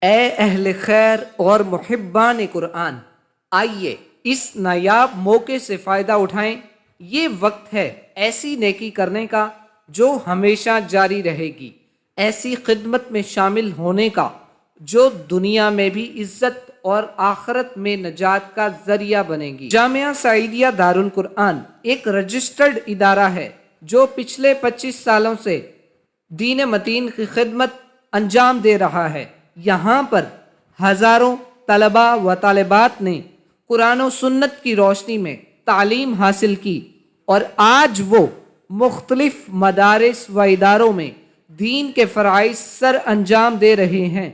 اے اہل خیر اور محبان قرآن، آئیے اس نایاب موقع سے فائدہ اٹھائیں۔ یہ وقت ہے ایسی نیکی کرنے کا جو ہمیشہ جاری رہے گی، ایسی خدمت میں شامل ہونے کا جو دنیا میں بھی عزت اور آخرت میں نجات کا ذریعہ بنے گی۔ جامعہ سعیدیہ دارالقرآن ایک رجسٹرڈ ادارہ ہے جو پچھلے 25 سالوں سے دین متین کی خدمت انجام دے رہا ہے۔ یہاں پر ہزاروں طلباء و طالبات نے قرآن و سنت کی روشنی میں تعلیم حاصل کی اور آج وہ مختلف مدارس و اداروں میں دین کے فرائض سر انجام دے رہے ہیں۔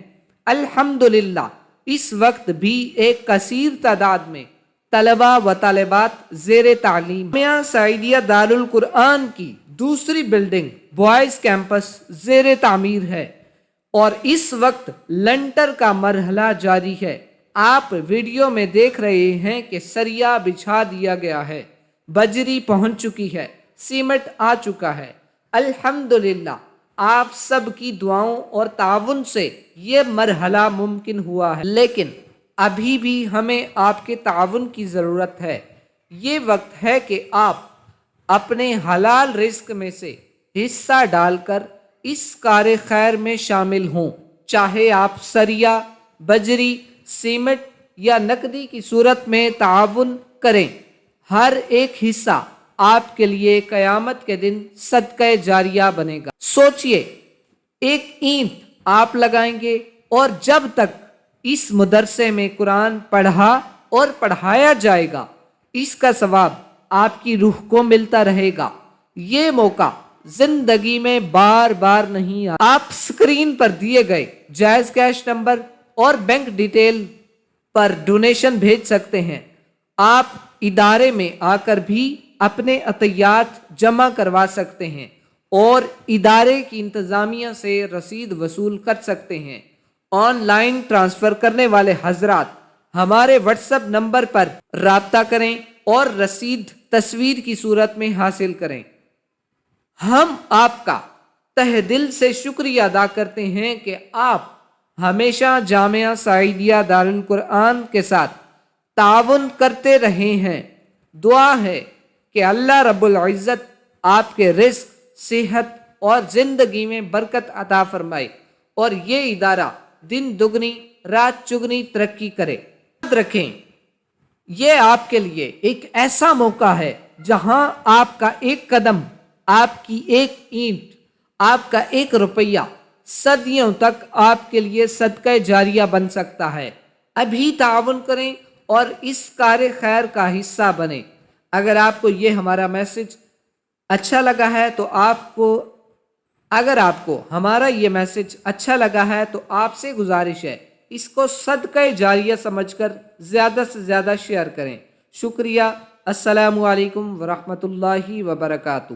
الحمدللہ اس وقت بھی ایک کثیر تعداد میں طلباء و طالبات زیر تعلیم۔ جامعہ سعیدیہ دارالقرآن کی دوسری بلڈنگ بوائز کیمپس زیر تعمیر ہے اور اس وقت لنٹر کا مرحلہ جاری ہے۔ آپ ویڈیو میں دیکھ رہے ہیں کہ سریا بچھا دیا گیا ہے، بجری پہنچ چکی ہے، سیمنٹ آ چکا ہے۔ الحمدللہ آپ سب کی دعاؤں اور تعاون سے یہ مرحلہ ممکن ہوا ہے، لیکن ابھی بھی ہمیں آپ کے تعاون کی ضرورت ہے۔ یہ وقت ہے کہ آپ اپنے حلال رزق میں سے حصہ ڈال کر اس کار خیر میں شامل ہوں، چاہے آپ سریا، بجری، سیمنٹ یا نقدی کی صورت میں تعاون کریں۔ ہر ایک حصہ آپ کے لیے قیامت کے دن صدقہ جاریہ بنے گا۔ سوچئے، ایک اینٹ آپ لگائیں گے اور جب تک اس مدرسے میں قرآن پڑھا اور پڑھایا جائے گا، اس کا ثواب آپ کی روح کو ملتا رہے گا۔ یہ موقع زندگی میں بار بار نہیں آتا۔ آپ سکرین پر دیے گئے جائز کیش نمبر اور بینک ڈیٹیل پر ڈونیشن بھیج سکتے ہیں۔ آپ ادارے میں آ کر بھی اپنے عطیات جمع کروا سکتے ہیں اور ادارے کی انتظامیہ سے رسید وصول کر سکتے ہیں۔ آن لائن ٹرانسفر کرنے والے حضرات ہمارے واٹس ایپ نمبر پر رابطہ کریں اور رسید تصویر کی صورت میں حاصل کریں۔ ہم آپ کا تہ دل سے شکریہ ادا کرتے ہیں کہ آپ ہمیشہ جامعہ سعیدیہ دارالقرآن کے ساتھ تعاون کرتے رہے ہیں۔ دعا ہے کہ اللہ رب العزت آپ کے رزق، صحت اور زندگی میں برکت عطا فرمائے اور یہ ادارہ دن دگنی رات چگنی ترقی کرے۔ یاد رکھیں، یہ آپ کے لیے ایک ایسا موقع ہے جہاں آپ کا ایک قدم، آپ کی ایک اینٹ، آپ کا ایک روپیہ صدیوں تک آپ کے لیے صدقہ جاریہ بن سکتا ہے۔ ابھی تعاون کریں اور اس کار خیر کا حصہ بنیں۔ اگر آپ کو یہ ہمارا میسج اچھا لگا ہے تو ہمارا یہ میسج اچھا لگا ہے تو آپ سے گزارش ہے، اس کو صدقہ جاریہ سمجھ کر زیادہ سے زیادہ شیئر کریں۔ شکریہ۔ السلام علیکم ورحمۃ اللہ وبرکاتہ۔